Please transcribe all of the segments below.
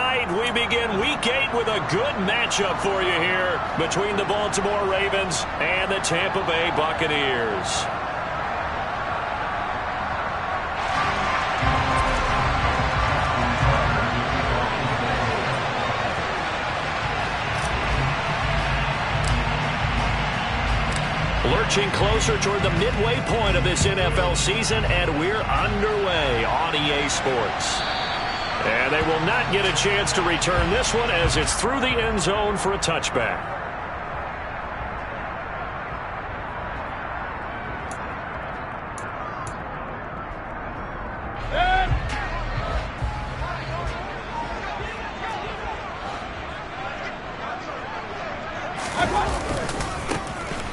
right, we begin Week 8 with a good matchup for you here between the Baltimore Ravens and the Tampa Bay Buccaneers. Lurching closer toward the midway point of this NFL season, and we're underway on EA Sports. And they will not get a chance to return this one as it's through the end zone for a touchback.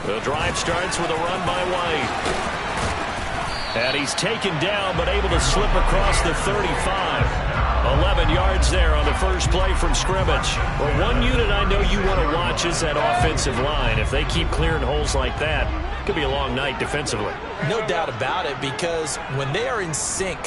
The drive starts with a run by White. And he's taken down but able to slip across the 35. 11 yards there on the first play from scrimmage. Well, one unit I know you want to watch is that offensive line. If they keep clearing holes like that, it could be a long night defensively. No doubt about it, because when they are in sync,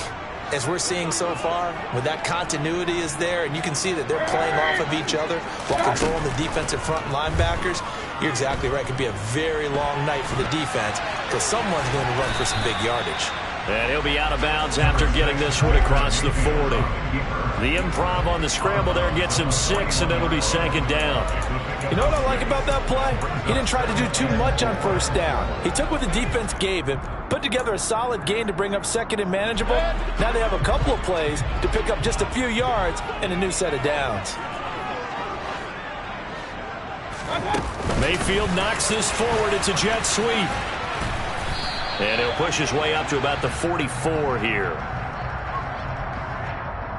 as we're seeing so far, when that continuity is there and you can see that they're playing off of each other while controlling the defensive front linebackers, you're exactly right. It could be a very long night for the defense because someone's going to run for some big yardage. And he'll be out of bounds after getting this one across the 40. The improv on the scramble there gets him 6, and it'll be second down. You know what I like about that play? He didn't try to do too much on first down. He took what the defense gave him, put together a solid gain to bring up second and manageable. Now they have a couple of plays to pick up just a few yards and a new set of downs. Mayfield knocks this forward. It's a jet sweep. And he'll push his way up to about the 44 here.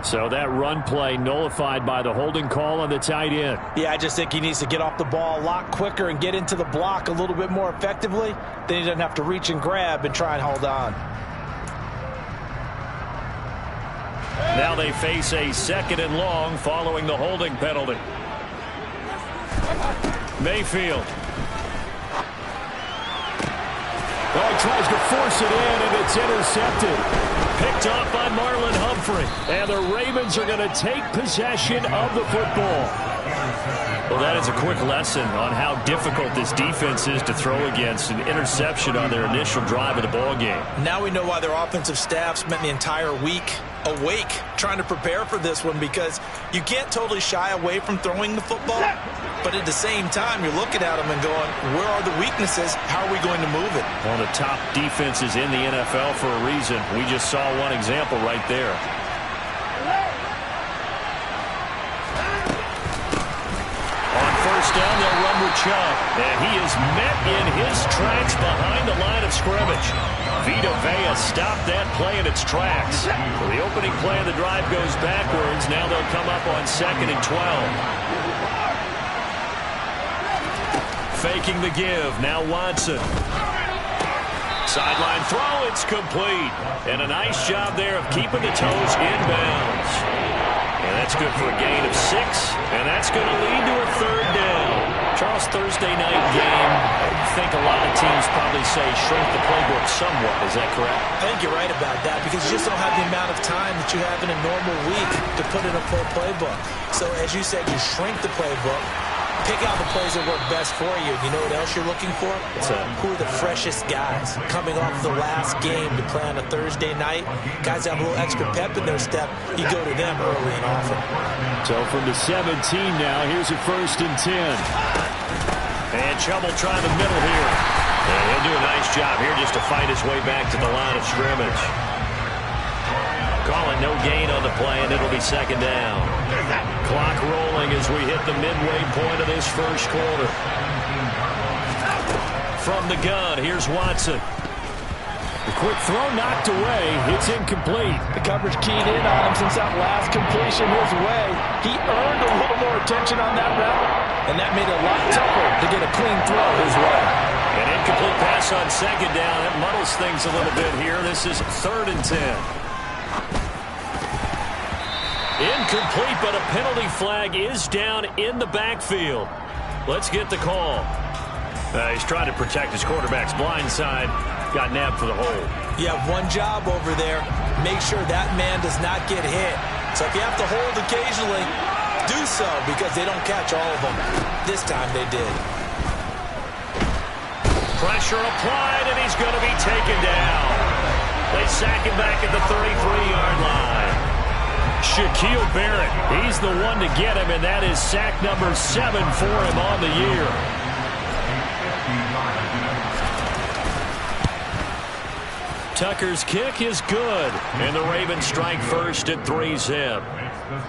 So that run play nullified by the holding call on the tight end. Yeah, I just think he needs to get off the ball a lot quicker and get into the block a little bit more effectively. Then he doesn't have to reach and grab and try and hold on. Now they face a second and long following the holding penalty. Mayfield. Oh, he tries to force it in, and it's intercepted. Picked off by Marlon Humphrey. And the Ravens are going to take possession of the football. Well, that is a quick lesson on how difficult this defense is to throw against. An interception on their initial drive of the ballgame. Now we know why their offensive staff spent the entire week awake trying to prepare for this one, because you can't totally shy away from throwing the football. But at the same time, you're looking at them and going, where are the weaknesses? How are we going to move it? One of the top defenses in the NFL for a reason. We just saw one example right there. On first down, they'll run with Chubb. And he is met in his tracks behind the line of scrimmage. Vita Vea stopped that play in its tracks. Well, the opening play of the drive goes backwards. Now they'll come up on 2nd and 12. Faking the give. Now Watson. Sideline throw. It's complete. And a nice job there of keeping the toes inbounds. And that's good for a gain of 6. And that's going to lead to a third down. Charles, Thursday night game, I think a lot of teams probably say shrink the playbook somewhat. Is that correct? I think you're right about that, because you just don't have the amount of time that you have in a normal week to put in a full playbook. So as you said, you shrink the playbook. Pick out the plays that work best for you. You know what else you're looking for? Who are the freshest guys coming off the last game to play on a Thursday night? Guys that have a little extra pep in their step. You go to them early and often. So from the 17 now, here's a 1st and 10. And Chubb will try the middle here. And he'll do a nice job here just to fight his way back to the line of scrimmage. Calling no gain on the play, and it'll be 2nd down. Clock rolling as we hit the midway point of this first quarter. From the gun, here's Watson. The quick throw knocked away. It's incomplete. The coverage keyed in on him since that last completion his way. He earned a little more attention on that route, and that made it a lot tougher to get a clean throw his way. An incomplete pass on 2nd down. That muddles things a little bit here. This is 3rd and 10. Incomplete, but a penalty flag is down in the backfield. Let's get the call. He's trying to protect his quarterback's blind side. Got nabbed for the hold. You have one job over there. Make sure that man does not get hit. So if you have to hold occasionally, so because they don't catch all of them. This time they did. Pressure applied, and he's going to be taken down. They sack him back at the 33-yard line. Shaquille Barrett, he's the one to get him, and that is sack number 7 for him on the year. Tucker's kick is good, and the Ravens strike first at 3-zip.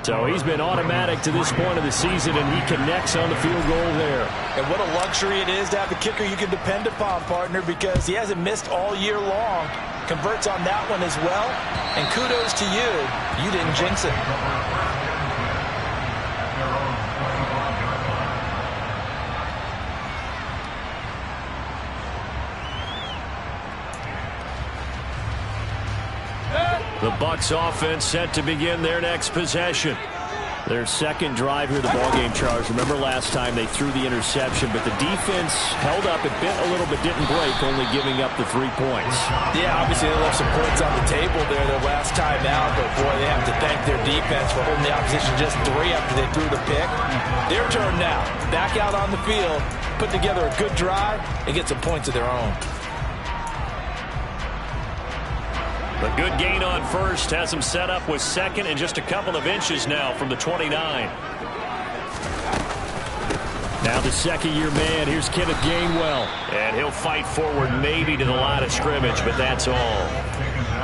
So he's been automatic to this point of the season, and he connects on the field goal there. And what a luxury it is to have a kicker you can depend upon, partner, because he hasn't missed all year long. Converts on that one as well, and kudos to you. You didn't jinx it. The Bucs offense set to begin their next possession. Their second drive here, the ballgame, Charles. Remember last time they threw the interception, but the defense held up. It bit a little but didn't break, only giving up the 3 points. Yeah, obviously they left some points on the table there their last time out, but boy, they have to thank their defense for holding the opposition just 3 after they threw the pick. Their turn now. Back out on the field, put together a good drive, and get some points of their own. The good gain on first has him set up with second and just a couple of inches now from the 29. Now the second-year man. Here's Kenneth Gainwell. And he'll fight forward maybe to the line of scrimmage, but that's all.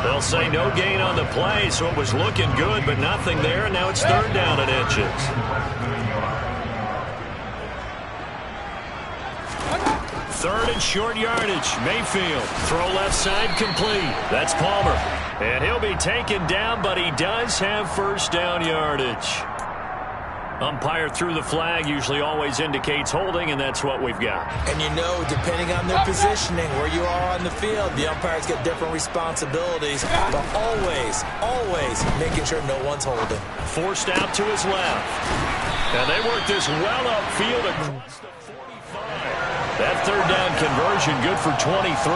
They'll say no gain on the play, so it was looking good, but nothing there, and now it's third down and inches. Third and short yardage. Mayfield. Throw left side complete. That's Palmer. And he'll be taken down, but he does have first down yardage. Umpire threw the flag. Usually always indicates holding, and that's what we've got. And you know, depending on their positioning, where you are on the field, the umpires get different responsibilities. But always making sure no one's holding. Forced out to his left. And they work this well upfield across the 45. That third down conversion good for 23.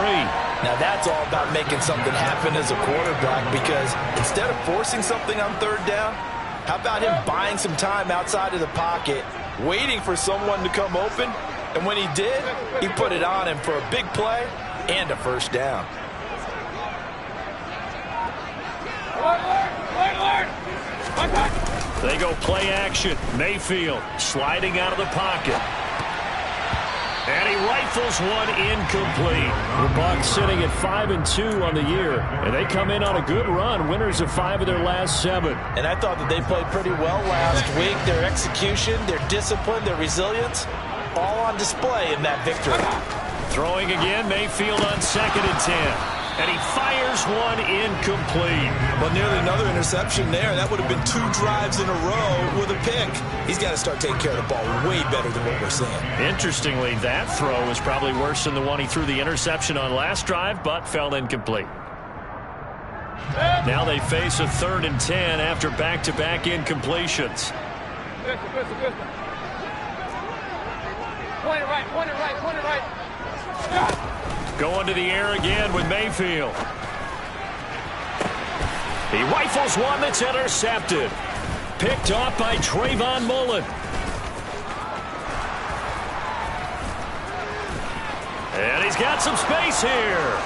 Now that's all about making something happen as a quarterback, because instead of forcing something on third down, how about him buying some time outside of the pocket, waiting for someone to come open, and when he did, he put it on him for a big play and a first down. They go play action. Mayfield sliding out of the pocket. And he rifles one incomplete. The Bucs sitting at 5-2 on the year. And they come in on a good run. Winners of 5 of their last 7. And I thought that they played pretty well last week. Their execution, their discipline, their resilience, all on display in that victory. Throwing again, Mayfield on 2nd and 10. And he fires one incomplete. Well, nearly another interception there. That would have been 2 drives in a row with a pick. He's got to start taking care of the ball way better than what we're seeing. Interestingly, that throw was probably worse than the one he threw the interception on last drive, but fell incomplete. Now they face a 3rd and 10 after back-to-back incompletions. Point it right. Going to the air again with Mayfield. He rifles one that's intercepted. Picked off by Trayvon Mullen. And he's got some space here.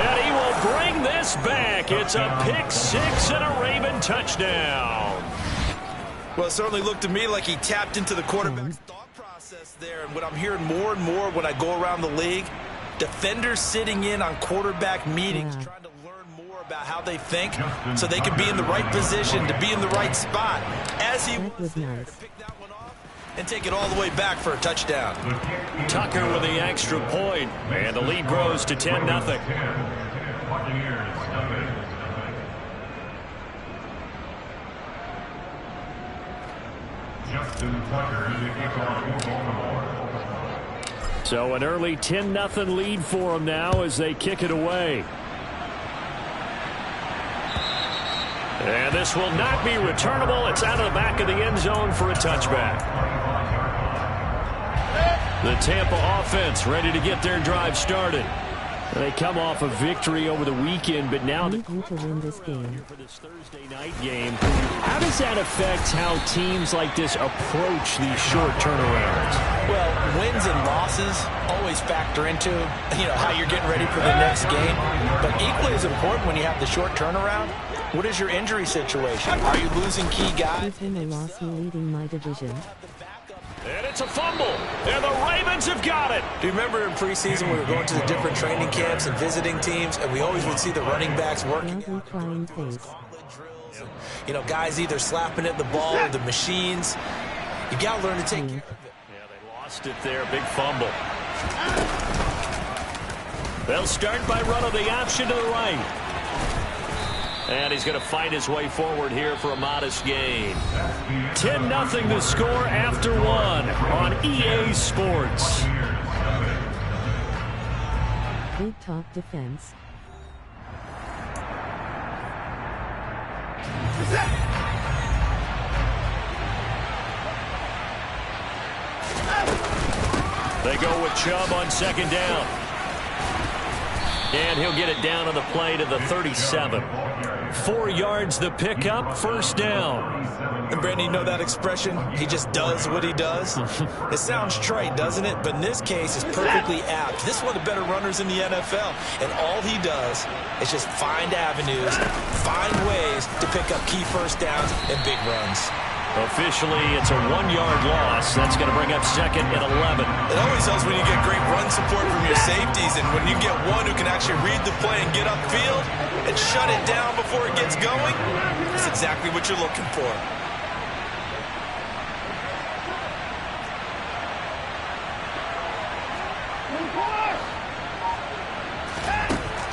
And he will bring this back. It's a pick 6 and a Raven touchdown. Well, it certainly looked to me like he tapped into the quarterback's thought process there. And what I'm hearing more and more when I go around the league, defenders sitting in on quarterback meetings, trying to learn more about how they think so they can be in the right position to be in the right spot. As he was there to pick that one off and take it all the way back for a touchdown. Tucker with the extra point, and the lead grows to 10-0. So an early 10-0 lead for them now as they kick it away. And this will not be returnable. It's out of the back of the end zone for a touchback. The Tampa offense ready to get their drive started. They come off a victory over the weekend, but now need you to win this game. for this Thursday night game. How does that affect how teams like this approach these short turnarounds? Well, wins and losses always factor into, how you're getting ready for the next game. But equally as important when you have the short turnaround, what is your injury situation? Are you losing key guys? Give him a loss in leading my division. And it's a fumble, and the Ravens have got it. Do you remember in preseason we were going to the different training camps and visiting teams, and we always would see the running backs working? Lovely crying face. Guys either slapping at the ball or the machines. You got to learn to take care of it. Yeah, they lost it there. Big fumble. They'll start by running the option to the right. And he's going to fight his way forward here for a modest gain. 10-0 the score after one on EA Sports. Big top defense. They go with Chubb on second down. And he'll get it down on the play to the 37. 4 yards the pickup, first down. And Brandon, you know that expression? He just does what he does. It sounds trite, doesn't it? But in this case, it's perfectly apt. This is one of the better runners in the NFL. And all he does is just find avenues, find ways to pick up key first downs and big runs. Officially, it's a 1-yard loss. That's going to bring up second and 11. It always helps when you get great run support from your safeties, and when you get one who can actually read the play and get upfield and shut it down before it gets going, that's exactly what you're looking for.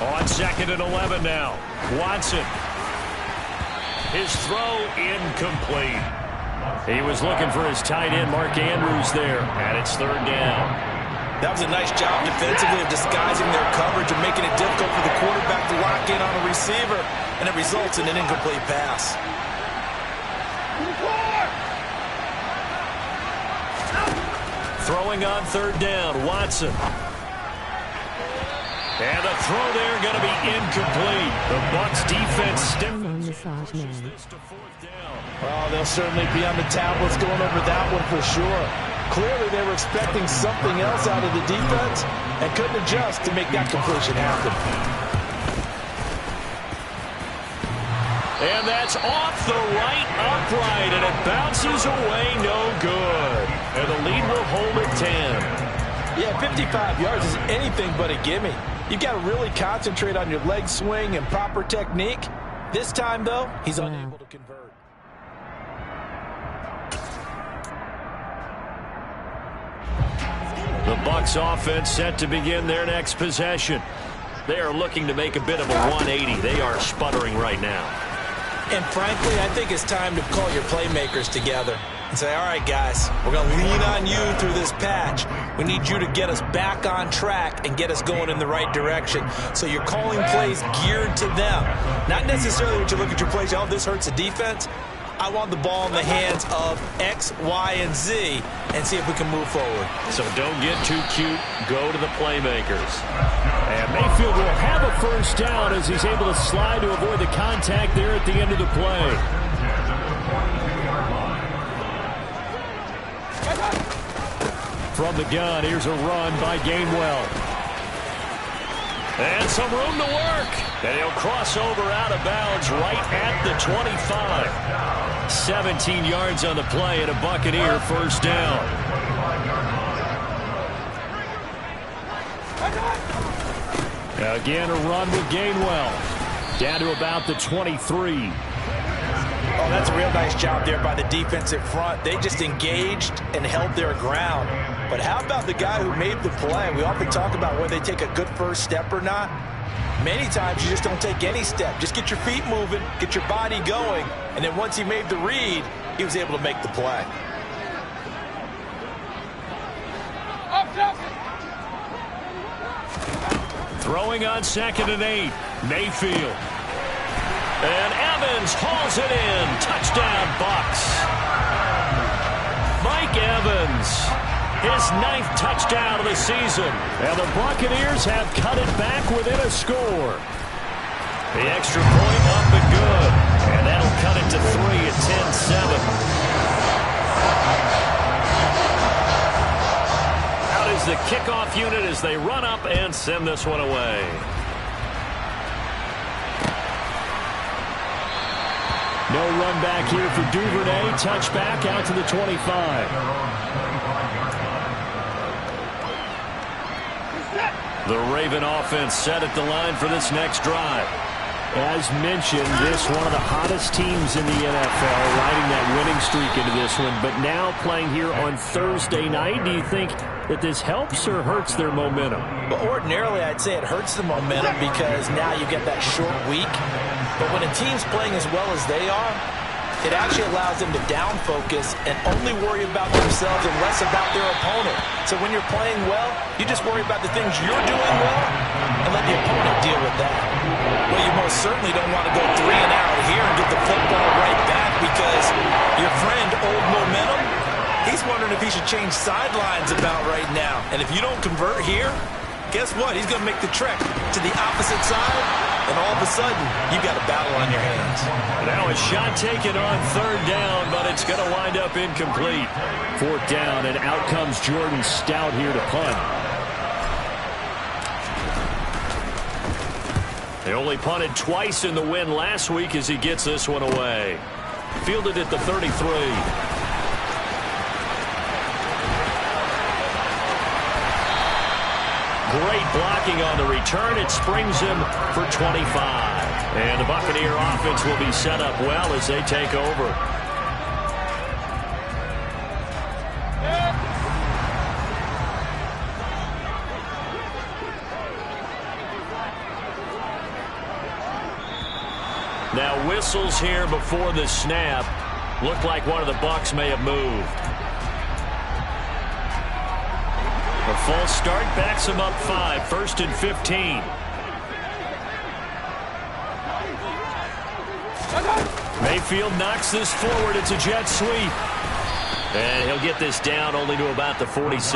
On second and 11 now. Watson. His throw incomplete. He was looking for his tight end, Mark Andrews, there, and it's third down. That was a nice job defensively of disguising their coverage and making it difficult for the quarterback to lock in on a receiver, and it results in an incomplete pass. Throwing on third down, Watson. And the throw there going to be incomplete. The Bucs defense stiff. On massage man. Well, they'll certainly be on the tablets going over that one for sure. Clearly, they were expecting something else out of the defense and couldn't adjust to make that completion happen. And that's off the right upright, and it bounces away, no good. And the lead will hold at 10. Yeah, 55 yards is anything but a gimme. You've got to really concentrate on your leg swing and proper technique. This time, though, he's unable to convert. The Bucs offense set to begin their next possession. They are looking to make a bit of a 180. They are sputtering right now. And frankly, I think it's time to call your playmakers together and say, all right, guys, we're going to lean on you through this patch. We need you to get us back on track and get us going in the right direction. So you're calling plays geared to them. Not necessarily what you look at your plays, oh, this hurts the defense. I want the ball in the hands of X, Y, and Z and see if we can move forward. So don't get too cute. Go to the playmakers. And Mayfield will have a first down as he's able to slide to avoid the contact there at the end of the play. From the gun, here's a run by Gainwell. And some room to work. And he'll cross over out of bounds right at the 25. 17 yards on the play and a Buccaneer first down. Again, a run with Gainwell. Down to about the 23. Oh, that's a real nice job there by the defensive front. They just engaged and held their ground. But how about the guy who made the play? We often talk about whether they take a good first step or not. Many times you just don't take any step. Just get your feet moving, get your body going, and then once he made the read, he was able to make the play. Throwing on second and 8, Mayfield. And Evans hauls it in. Touchdown, Bucs. Mike Evans his 9th touchdown of the season. And the Buccaneers have cut it back within a score. The extra point up and good. And that'll cut it to 3 at 10-7. Out is the kickoff unit as they run up and send this one away. No run back here for Duvernay. Touchback out to the 25. The Raven offense set at the line for this next drive. As mentioned, this one of the hottest teams in the NFL, riding that winning streak into this one, but now playing here on Thursday night. Do you think that this helps or hurts their momentum? Well, ordinarily, I'd say it hurts the momentum because now you get that short week. But when a team's playing as well as they are, it actually allows them to down focus and only worry about themselves and less about their opponent. So when you're playing well, you just worry about the things you're doing well and let the opponent deal with that. Well, you most certainly don't want to go 3 and out here and get the football right back because your friend, Old Momentum, he's wondering if he should change sidelines about right now. And if you don't convert here, guess what? He's going to make the trek to the opposite side, and all of a sudden, you've got a battle on your hands. Now a shot taken on 3rd down, but it's going to wind up incomplete. 4th down, and out comes Jordan Stout here to punt. They only punted twice in the win last week as he gets this one away. Fielded at the 33. Great blocking on the return. It springs him for 25. And the Buccaneer offense will be set up well as they take over. Now whistles here before the snap. Looked like one of the Bucs may have moved. A false start backs him up 5. 1st and 15. Mayfield knocks this forward. It's a jet sweep. And he'll get this down only to about the 46.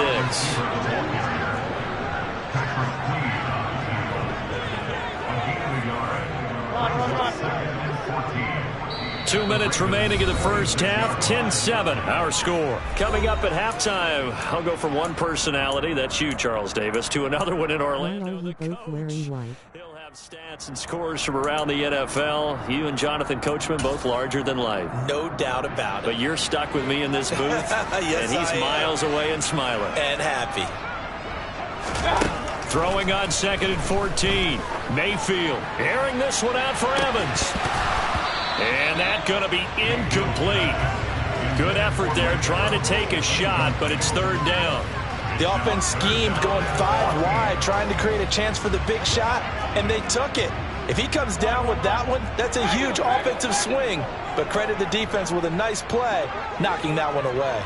2 minutes remaining in the first half. 10-7, our score. Coming up at halftime, I'll go from one personality, that's you, Charles Davis, to another one in Orlando. Why are you both wearing white? He'll have stats and scores from around the NFL. You and Jonathan Coachman both larger than life. No doubt about it. But you're stuck with me in this booth. Yes, and he's miles away and smiling. And happy. Throwing on 2nd and 14. Mayfield airing this one out for Evans. And that's going to be incomplete. Good effort there trying to take a shot, but it's 3rd down. The offense schemed going 5 wide, trying to create a chance for the big shot, and they took it. If he comes down with that one, that's a huge offensive swing. But credit the defense with a nice play, knocking that one away.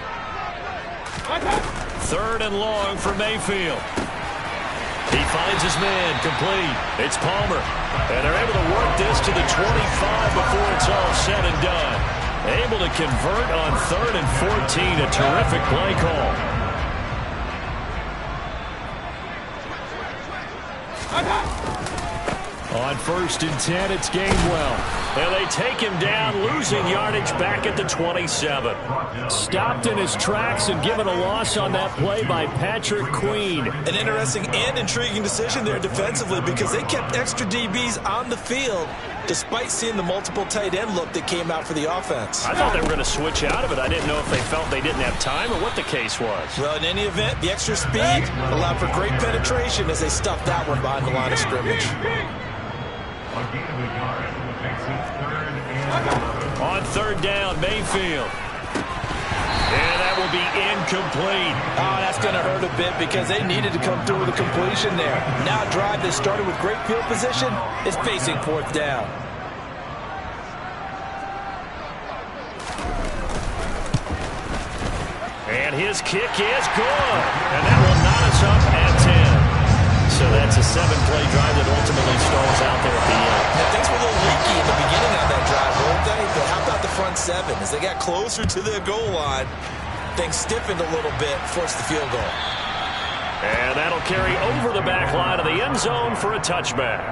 3rd and long for Mayfield. He finds his man, complete. It's Palmer. And they're able to work this to the 25 before it's all said and done. Able to convert on 3rd and 14. A terrific play call. On 1st and 10, it's Gainwell. And they take him down, losing yardage back at the 27. Stopped in his tracks and given a loss on that play by Patrick Queen. An interesting and intriguing decision there defensively because they kept extra DBs on the field despite seeing the multiple tight end look that came out for the offense. I thought they were going to switch out of it. I didn't know if they felt they didn't have time or what the case was. Well, in any event, the extra speed allowed for great penetration as they stuffed that one behind the line of scrimmage. On 3rd down, Mayfield. And that will be incomplete. Oh, that's going to hurt a bit because they needed to come through with a completion there. Now a drive that started with great field position is facing 4th down. And his kick is good. And that will knot us up at 10. So that's a 7-play drive that ultimately stalls out there at the end. And things were a little leaky in the beginning of that drive, weren't they? But how about the front 7? As they got closer to the goal line, things stiffened a little bit, forced the field goal. And that'll carry over the back line of the end zone for a touchback.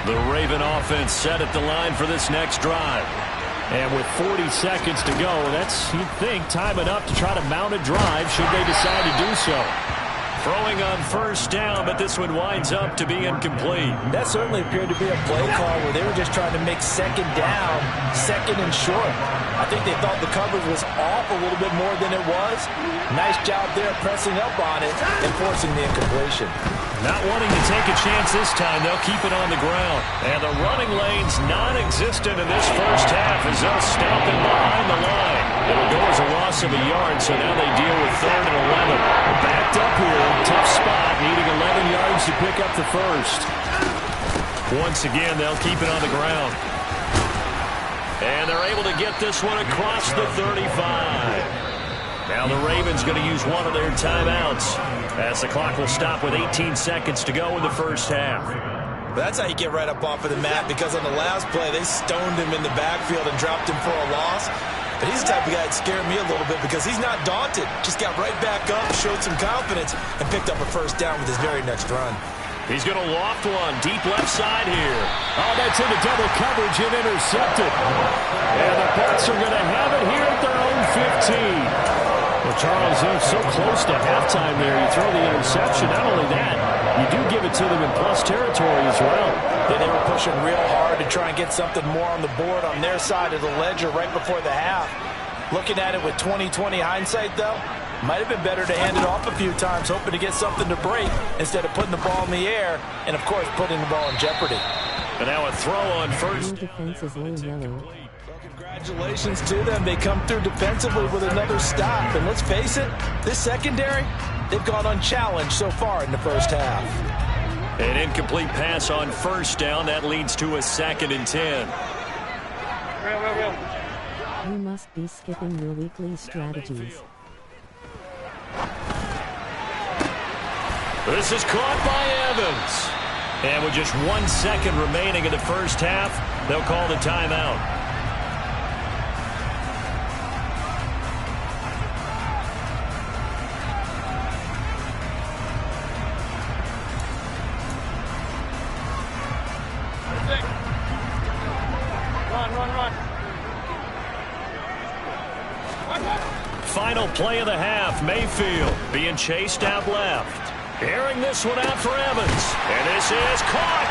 The Raven offense set at the line for this next drive. And with 40 seconds to go, that's, you'd think, time enough to try to mount a drive should they decide to do so. Throwing on first down, but this one winds up to be incomplete. That certainly appeared to be a play call where they were just trying to make second down, second and short. I think they thought the coverage was off a little bit more than it was. Nice job there pressing up on it and forcing the incompletion. Not wanting to take a chance this time, they'll keep it on the ground. And the running lane's non-existent in this first half as they'll stomp it behind the line. It'll go as a loss of a yard, so now they deal with 3rd and 11. Backed up here, tough spot, needing 11 yards to pick up the first. Once again, they'll keep it on the ground. And they're able to get this one across the 35. Now the Ravens going to use one of their timeouts as the clock will stop with 18 seconds to go in the first half. That's how you get right up off of the mat, because on the last play, they stoned him in the backfield and dropped him for a loss. But he's the type of guy that scared me a little bit because he's not daunted. Just got right back up, showed some confidence, and picked up a first down with his very next run. He's going to loft one deep left side here. Oh, that's into double coverage and intercepted. And the Bucs are going to have it here at their own 15. Well, Charles, they're so close to halftime there. You throw the interception. Not only that, you do give it to them in plus territory as well. Yeah, they were pushing real hard to try and get something more on the board on their side of the ledger right before the half. Looking at it with 20/20 hindsight, though, might have been better to hand it off a few times, hoping to get something to break instead of putting the ball in the air and, of course, putting the ball in jeopardy. And now a throw on first. Defense is all yellow. Congratulations to them. They come through defensively with another stop. And let's face it, this secondary, they've gone unchallenged so far in the first half. An incomplete pass on first down. That leads to a 2nd and 10. Real. You must be skipping your weekly strategies. This is caught by Evans. And with just 1 second remaining in the first half, they'll call the timeout. Run. Final play of the half, Mayfield being chased out left. Airing this one out for Evans. And this is caught.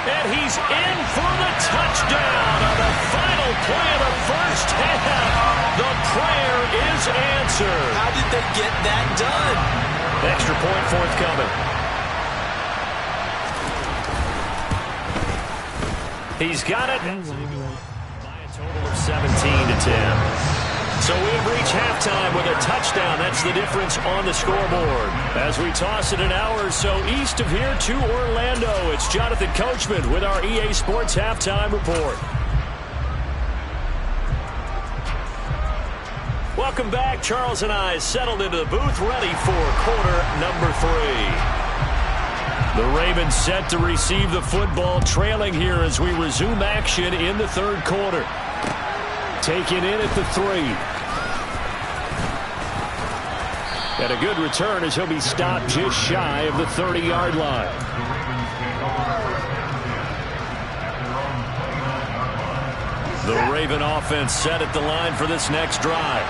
And he's in for the touchdown on the final play of the first half. The prayer is answered. How did they get that done? Extra point forthcoming. He's got it. By a total of 17-10. So we've reached halftime with a touchdown. That's the difference on the scoreboard. As we toss it an hour or so east of here to Orlando, it's Jonathan Coachman with our EA Sports Halftime Report. Welcome back. Charles and I settled into the booth, ready for quarter number 3. The Ravens set to receive the football, trailing here as we resume action in the third quarter. Taken in at the 3. And a good return as he'll be stopped just shy of the 30-yard line. The Raven offense set at the line for this next drive.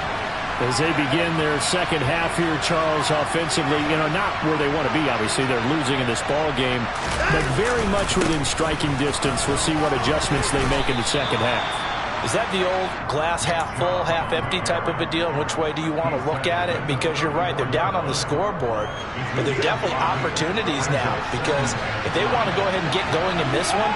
As they begin their second half here, Charles, offensively, not where they want to be, obviously. They're losing in this ball game, but very much within striking distance. We'll see what adjustments they make in the second half. Is that the old glass half full, half empty type of a deal? Which way do you want to look at it? Because you're right, they're down on the scoreboard, but there are definitely opportunities now, because if they want to go ahead and get going in this one,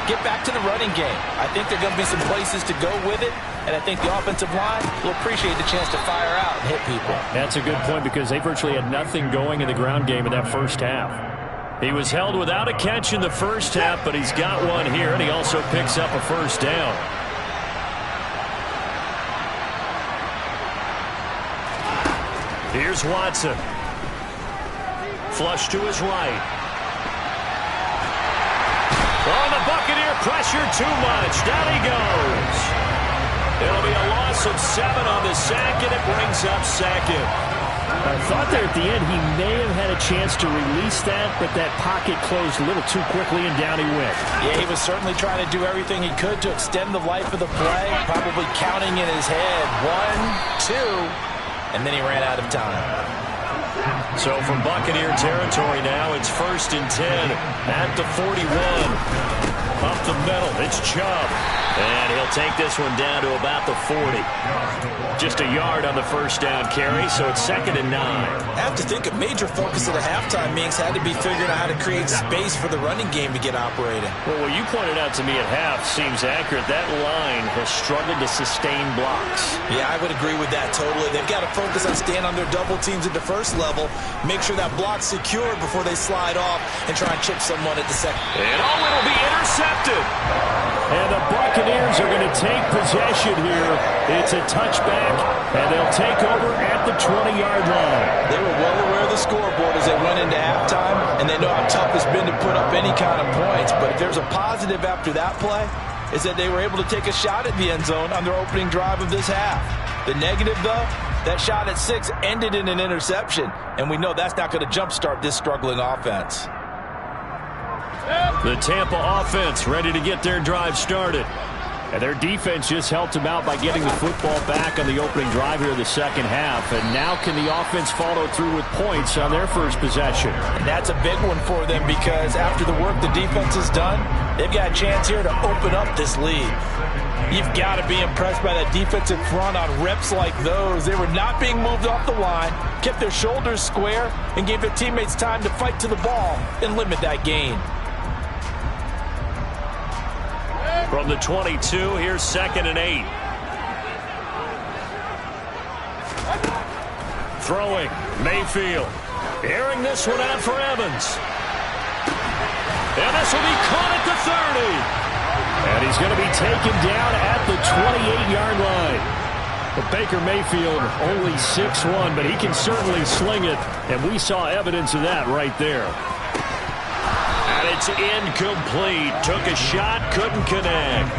get back to the running game. I think there are going to be some places to go with it, and I think the offensive line will appreciate the chance to fire out and hit people. That's a good point, because they virtually had nothing going in the ground game in that first half. He was held without a catch in the first half, but he's got one here, and he also picks up a first down. Here's Watson. Flush to his right. On the Buccaneer, pressure too much. Down he goes. It'll be a loss of 7 the sack, and it brings up second. I thought there at the end he may have had a chance to release that, but that pocket closed a little too quickly, and down he went. Yeah, he was certainly trying to do everything he could to extend the life of the play, probably counting in his head 1, 2, and then he ran out of time. So from Buccaneer territory now, it's 1st and 10 at the 41. Up the middle, it's Chubb. And he'll take this one down to about the 40. Just a yard on the first down carry, so it's 2nd and 9. I have to think a major focus of the halftime meetings had to be figuring out how to create space for the running game to get operating. Well, what you pointed out to me at half seems accurate. That line has struggled to sustain blocks. Yeah, I would agree with that totally. They've got to focus on staying on their double teams at the first level, make sure that block's secure before they slide off and try and chip someone at the second. And it'll be intercepted. And the Buccaneers are going to take possession here. It's a touchback, and they'll take over at the 20-yard line. They were well aware of the scoreboard as they went into halftime, and they know how tough it's been to put up any kind of points. But if there's a positive after that play, is that they were able to take a shot at the end zone on their opening drive of this half. The negative, though, that shot at 6 ended in an interception, and we know that's not going to jumpstart this struggling offense. The Tampa offense ready to get their drive started. And their defense just helped them out by getting the football back on the opening drive here in the second half. And now can the offense follow through with points on their first possession? And that's a big one for them because after the work the defense has done, they've got a chance here to open up this lead. You've got to be impressed by that defensive front on reps like those. They were not being moved off the line, kept their shoulders square, and gave their teammates time to fight to the ball and limit that gain. From the 22, here's 2nd and 8. Throwing, Mayfield. Airing this one out for Evans. And this will be caught at the 30. And he's going to be taken down at the 28-yard line. But Baker Mayfield only 6'1", but he can certainly sling it. And we saw evidence of that right there. And it's incomplete. Took a shot, couldn't connect.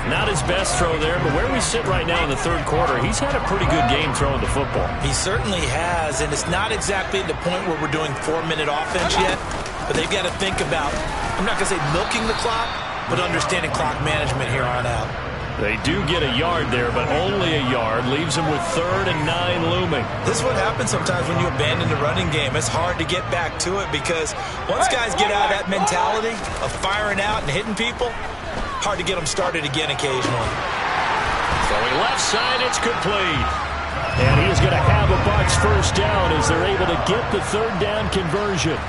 Not his best throw there, but where we sit right now in the third quarter, he's had a pretty good game throwing the football. He certainly has, and it's not exactly at the point where we're doing 4-minute offense yet, but they've got to think about, I'm not going to say milking the clock, but understanding clock management here on out. They do get a yard there, but only a yard. Leaves them with 3rd and 9 looming. This is what happens sometimes when you abandon the running game. It's hard to get back to it because once guys get out of that mentality of firing out and hitting people, hard to get them started again occasionally. Throwing left side, it's complete. And he is going to have a Bucs first down as they're able to get the 3rd down conversion.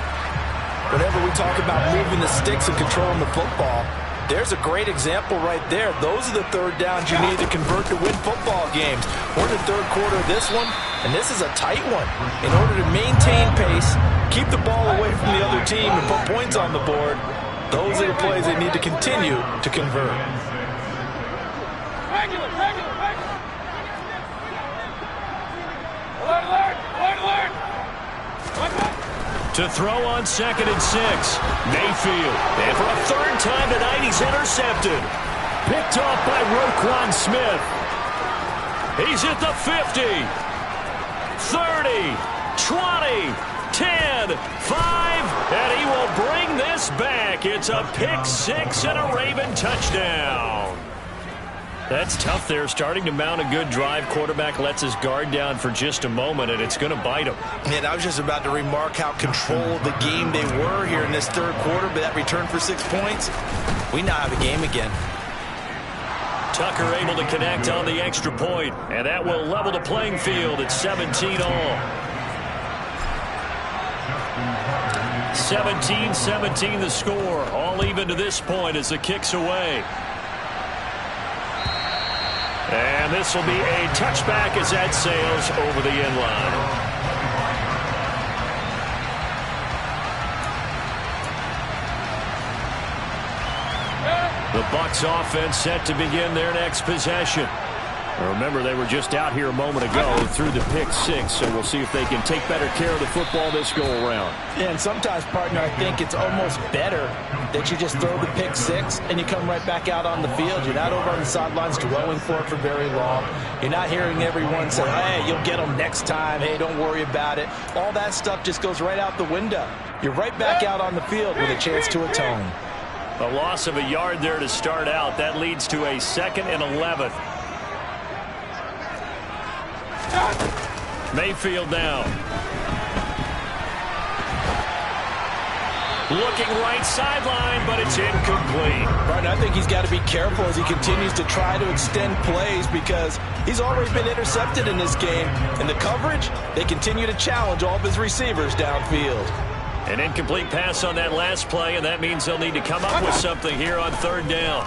Whenever we talk about moving the sticks and controlling the football, there's a great example right there. Those are the 3rd downs you need to convert to win football games. We're in the 3rd quarter of this one, and this is a tight one. In order to maintain pace, keep the ball away from the other team, and put points on the board, those are the plays they need to continue to convert. To throw on 2nd and 6. Mayfield. And for a 3rd time tonight, he's intercepted. Picked off by Roquan Smith. He's at the 50. 30. 20. 10. 5. And he will bring this back. It's a pick 6 and a Raven touchdown. That's tough there, starting to mount a good drive. Quarterback lets his guard down for just a moment, and it's going to bite him. And I was just about to remark how controlled the game they were here in this 3rd quarter, but that return for 6 points, we now have a game again. Tucker able to connect on the extra point, and that will level the playing field at 17 all. 17-17 the score, all even to this point as the kick's away. And this will be a touchback as that sails over the end line. The Bucs offense set to begin their next possession. Remember, they were just out here a moment ago through the pick six, so we'll see if they can take better care of the football this go-around. Yeah, and sometimes, partner, I think it's almost better that you just throw the pick six and you come right back out on the field. You're not over on the sidelines dwelling for it for very long. You're not hearing everyone say, hey, you'll get them next time. Hey, don't worry about it. All that stuff just goes right out the window. You're right back out on the field with a chance to atone. A loss of a yard there to start out. That leads to a 2nd and 11. Mayfield down. Looking right sideline, but it's incomplete. Right, I think he's got to be careful as he continues to try to extend plays because he's already been intercepted in this game. And the coverage, they continue to challenge all of his receivers downfield. An incomplete pass on that last play, and that means they'll need to come up with something here on 3rd down.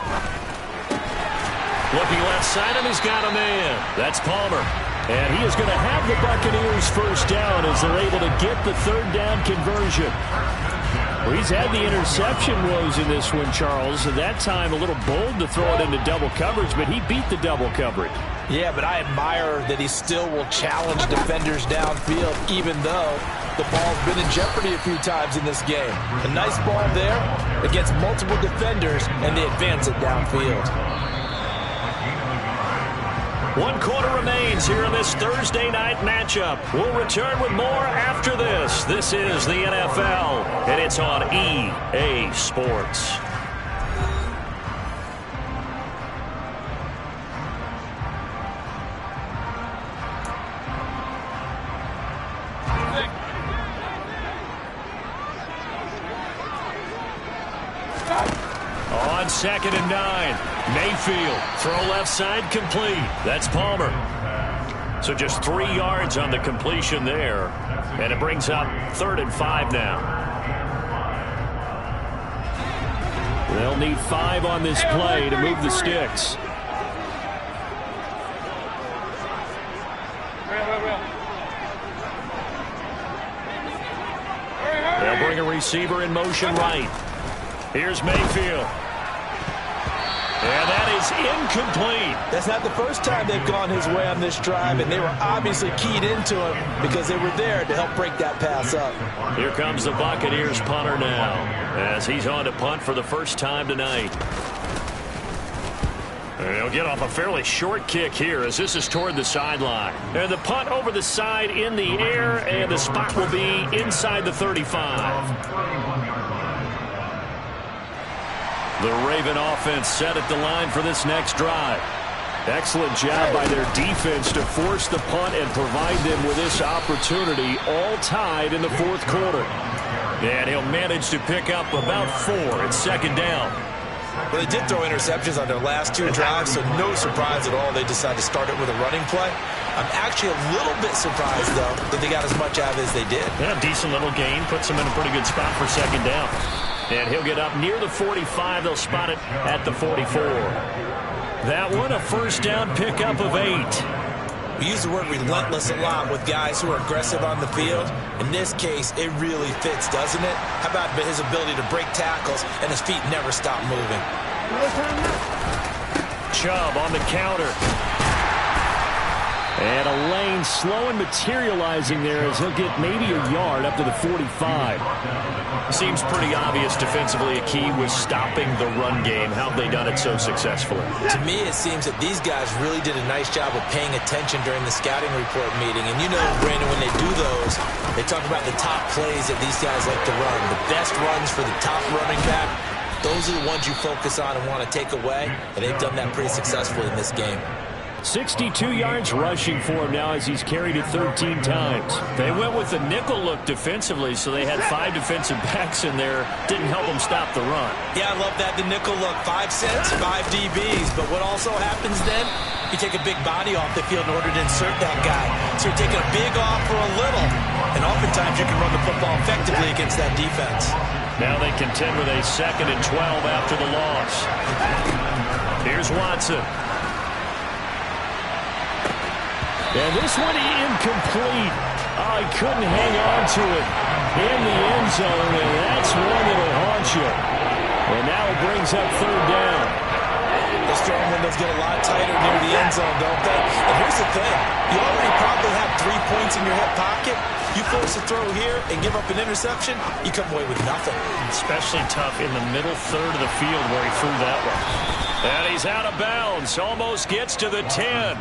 Looking left side, and he's got a man. That's Palmer. And he is going to have the Buccaneers first down as they're able to get the 3rd down conversion. Well, he's had the interception woes in this one, Charles. At that time, a little bold to throw it into double coverage, but he beat the double coverage. Yeah, but I admire that he still will challenge defenders downfield, even though the ball's been in jeopardy a few times in this game. A nice ball there against multiple defenders, and they advance it downfield. 1 quarter remains here in this Thursday night matchup. We'll return with more after this. This is the NFL, and it's on EA Sports. On 2nd and 9, Mayfield, throw left side, complete. That's Palmer. So just 3 yards on the completion there, and it brings up 3rd and 5 now. They'll need 5 on this play to move the sticks. They'll bring a receiver in motion right. Here's Mayfield. And that is incomplete. That's not the first time they've gone his way on this drive, and they were obviously keyed into him because they were there to help break that pass up. Here comes the Buccaneers punter now as he's on to punt for the first time tonight. And he'll get off a fairly short kick here as this is toward the sideline. And the punt over the side in the air, and the spot will be inside the 35. The Raven offense set at the line for this next drive. Excellent job by their defense to force the punt and provide them with this opportunity, all tied in the 4th quarter. And he'll manage to pick up about 4 at 2nd down. Well, they did throw interceptions on their last 2 drives, so no surprise at all they decided to start it with a running play. I'm actually a little bit surprised, though, that they got as much out of it as they did. Yeah, decent little gain. Puts them in a pretty good spot for 2nd down. And he'll get up near the 45. They'll spot it at the 44. That one, a first down pickup of 8. We use the word relentless a lot with guys who are aggressive on the field. In this case, it really fits, doesn't it? How about his ability to break tackles and his feet never stop moving? Chubb on the counter. And a lane slow and materializing there as he'll get maybe a yard up to the 45. Seems pretty obvious defensively a key was stopping the run game. How have they done it so successfully? To me, it seems that these guys really did a nice job of paying attention during the scouting report meeting. And you know, Brandon, when they do those, they talk about the top plays that these guys like to run. The best runs for the top running back, those are the ones you focus on and want to take away. And they've done that pretty successfully in this game. 62 yards rushing for him now as he's carried it 13 times. They went with the nickel look defensively, so they had 5 defensive backs in there. Didn't help them stop the run. Yeah, I love that, the nickel look. 5 cents, 5 DBs. But what also happens then, you take a big body off the field in order to insert that guy. So you're taking a big off for a little. And oftentimes you can run the football effectively against that defense. Now they contend with a 2nd and 12 after the loss. Here's Watson. And this one incomplete. Oh, he couldn't hang on to it in the end zone, and that's one that'll haunt you. And now it brings up 3rd down. Those scoring windows get a lot tighter near the end zone, don't they? And here's the thing. You already probably have 3 points in your hip pocket. You force a throw here and give up an interception, you come away with nothing. Especially tough in the middle third of the field where he threw that one. And he's out of bounds. Almost gets to the 10.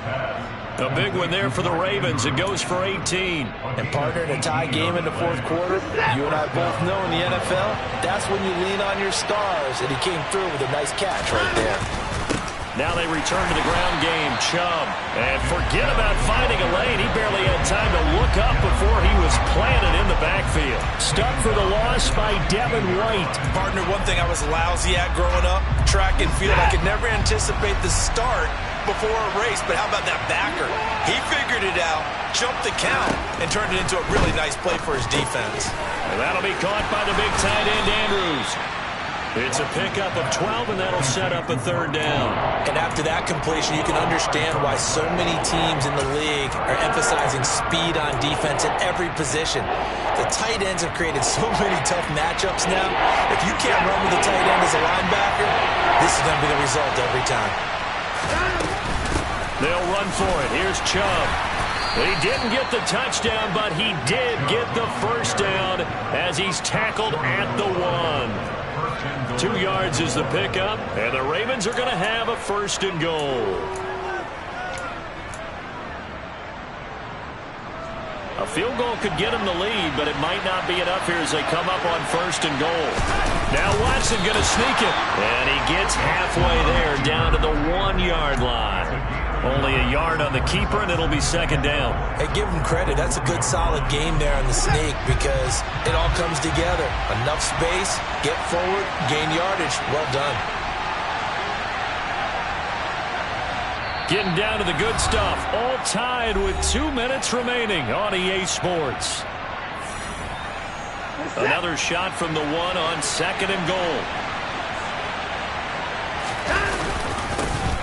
A big one there for the Ravens. It goes for 18. And partner, in a tie game in the fourth quarter, you and I both know in the NFL, that's when you lean on your stars. And he came through with a nice catch right there. Now they return to the ground game. Chubb. And forget about finding a lane. He barely had time to look up before he was planted in the backfield. Stuck for the loss by Devin White. Partner, one thing I was lousy at growing up, track and field. I could never anticipate the start before a race, but how about that backer? He figured it out, jumped the count, and turned it into a really nice play for his defense. And that'll be caught by the big tight end, Andrews. It's a pickup of 12, and that'll set up a third down. And after that completion, you can understand why so many teams in the league are emphasizing speed on defense in every position. The tight ends have created so many tough matchups now. If you can't run with the tight end as a linebacker, this is going to be the result every time. They'll run for it. Here's Chubb. He didn't get the touchdown, but he did get the first down as he's tackled at the 1. 2 yards is the pickup, and the Ravens are going to have a first and goal. A field goal could get him the lead, but it might not be enough here as they come up on first and goal. Now Watson going to sneak it, and he gets halfway there down to the 1-yard line. Only a yard on the keeper, and it'll be second down. Hey, give him credit. That's a good, solid game there on the sneak because it all comes together. Enough space, get forward, gain yardage. Well done. Getting down to the good stuff. All tied with 2 minutes remaining on EA Sports. Another shot from the 1 on second and goal.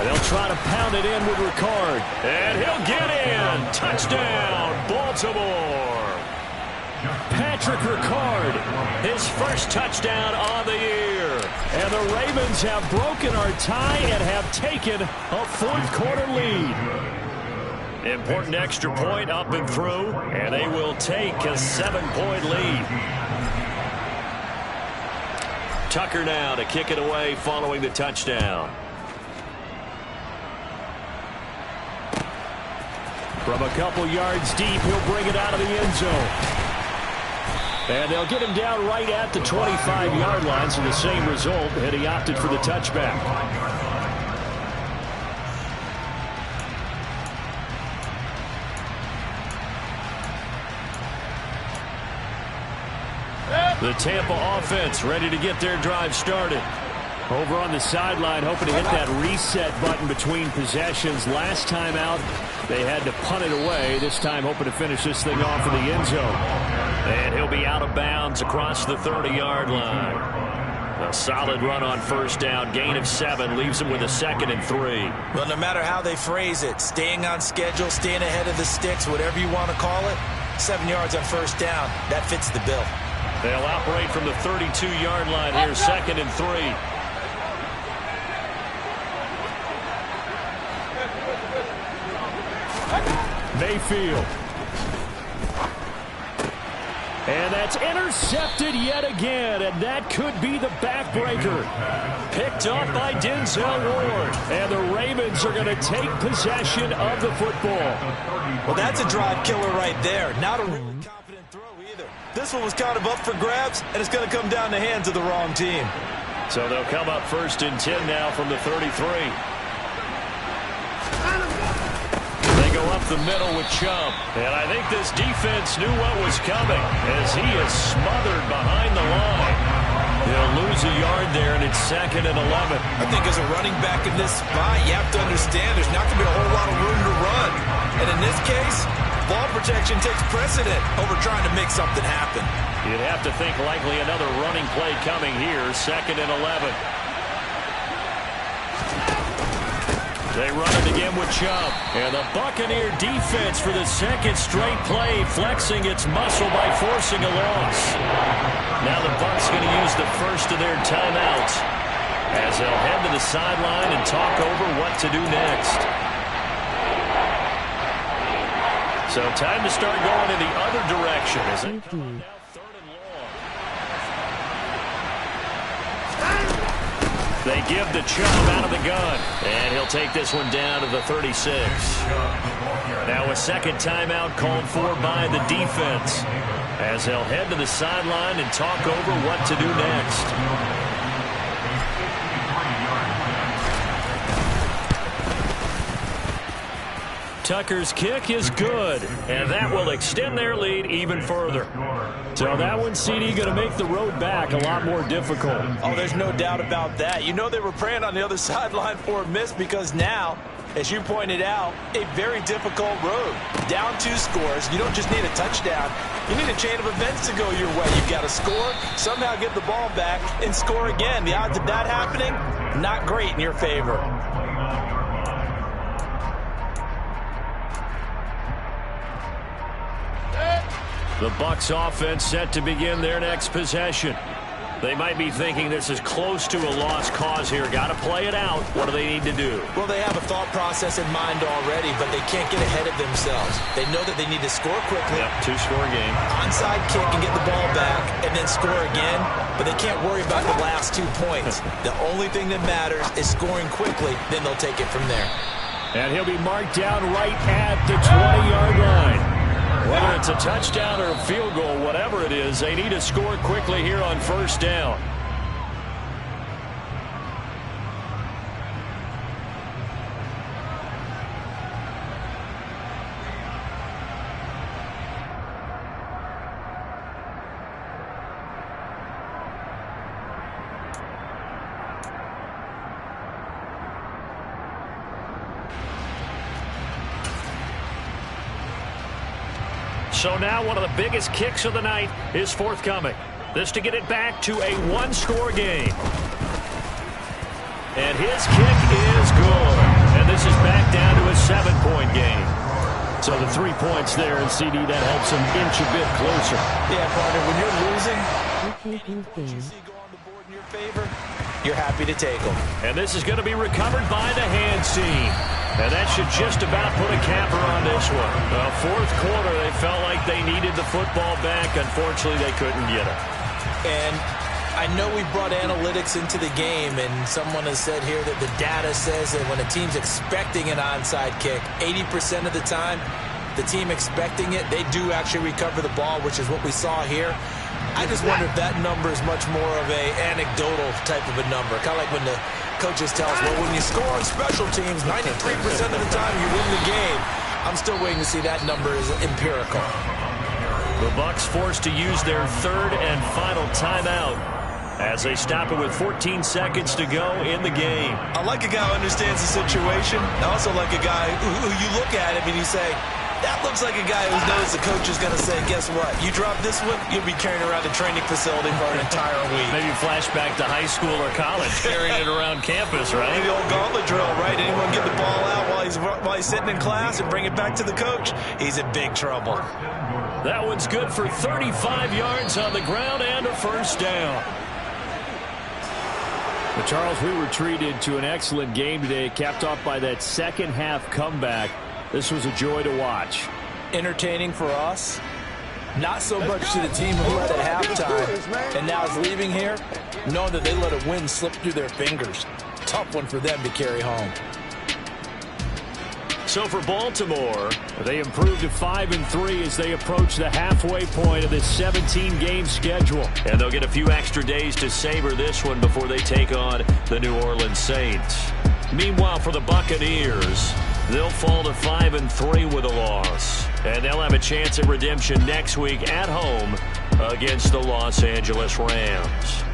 They'll try to pound it in with Ricard. And he'll get in. Touchdown, Baltimore. Patrick Ricard, his first touchdown on the year. And the Ravens have broken our tie and have taken a fourth-quarter lead. Important extra point up and through, and they will take a 7-point lead. Tucker now to kick it away following the touchdown. From a couple yards deep, he'll bring it out of the end zone. And they'll get him down right at the 25-yard line, so the same result, and he opted for the touchback. The Tampa offense ready to get their drive started. Over on the sideline, hoping to hit that reset button between possessions. Last time out, they had to punt it away. This time, hoping to finish this thing off in the end zone. And he'll be out of bounds across the 30-yard line. A solid run on first down. Gain of 7 leaves him with a 2nd and 3. Well, no matter how they phrase it, staying on schedule, staying ahead of the sticks, whatever you want to call it, 7 yards on first down, that fits the bill. They'll operate from the 32-yard line here, 2nd and 3. Mayfield. And that's intercepted yet again, and that could be the backbreaker. Picked up by Denzel Ward, and the Ravens are going to take possession of the football. Well, that's a drive killer right there. Not a really confident throw either. This one was kind of up for grabs, and it's going to come down the hands of the wrong team. So they'll come up 1st and 10 now from the 33. Go up the middle with Chubb. And I think this defense knew what was coming as he is smothered behind the line. He'll lose a yard there, and it's 2nd and 11. I think as a running back in this spot, you have to understand there's not going to be a whole lot of room to run. And in this case, ball protection takes precedent over trying to make something happen. You'd have to think likely another running play coming here, 2nd and 11. They run it again with Chubb. And the Buccaneer defense for the 2nd straight play, flexing its muscle by forcing a loss. Now the Bucs going to use the first of their timeouts. as they'll head to the sideline and talk over what to do next. So time to start going in the other direction as they come now 3rd and long. They give the Chubb out of the gun, and he'll take this one down to the 36. Now a second timeout called for by the defense as they'll head to the sideline and talk over what to do next. Tucker's kick is good, and that will extend their lead even further. So that one, CD, going to make the road back a lot more difficult. Oh, there's no doubt about that. You know they were praying on the other sideline for a miss because now, as you pointed out, a very difficult road. Down 2 scores. You don't just need a touchdown. You need a chain of events to go your way. You've got to score, somehow get the ball back, and score again. The odds of that happening, not great in your favor. The Bucs offense set to begin their next possession. They might be thinking this is close to a lost cause here. Got to play it out. What do they need to do? Well, they have a thought process in mind already, but they can't get ahead of themselves. They know that they need to score quickly. Yep, 2-score game. Onside kick and get the ball back and then score again, but they can't worry about the last 2 points. The only thing that matters is scoring quickly, then they'll take it from there. And he'll be marked down right at the 20-yard line. Whether it's a touchdown or a field goal, whatever it is, they need to score quickly here on 1st down. So now one of the biggest kicks of the night is forthcoming. This to get it back to a 1-score game. And his kick is good. And this is back down to a 7-point game. So the 3 points there, and CD, that helps him inch a bit closer. Yeah, partner, when you're losing, Okay, you see go on the board in your favor, you're happy to take them. And this is going to be recovered by the hands team. And that should just about put a capper on this one. Well, 4th quarter, they felt like they needed the football back. Unfortunately, they couldn't get it. And I know we brought analytics into the game, and someone has said here that the data says that when a team's expecting an onside kick, 80% of the time, the team expecting it, they do actually recover the ball, which is what we saw here. I just wonder if that number is much more of a anecdotal type of a number. Kind of like when the coaches tell us, well, when you score on special teams, 93% of the time you win the game. I'm still waiting to see that number is empirical. The Bucs forced to use their 3rd and final timeout as they stop it with 14 seconds to go in the game. I like a guy who understands the situation. I also like a guy who you look at him and you say, that looks like a guy who knows the coach is going to say, guess what? You drop this one, you'll be carrying around a training facility for an entire week. Maybe flashback to high school or college, carrying it around campus, right? The old gauntlet drill, right? Anyone get the ball out while he's sitting in class and bring it back to the coach, he's in big trouble. That one's good for 35 yards on the ground and a 1st down. But Charles, we were treated to an excellent game today, capped off by that second-half comeback. This was a joy to watch. Entertaining for us. Not so much to the team who led at halftime and now is leaving here, knowing that they let a win slip through their fingers. Tough one for them to carry home. So for Baltimore, they improved to 5-3 as they approach the halfway point of this 17-game schedule. And they'll get a few extra days to savor this one before they take on the New Orleans Saints. Meanwhile, for the Buccaneers, they'll fall to 5-3 with a loss. And they'll have a chance at redemption next week at home against the Los Angeles Rams.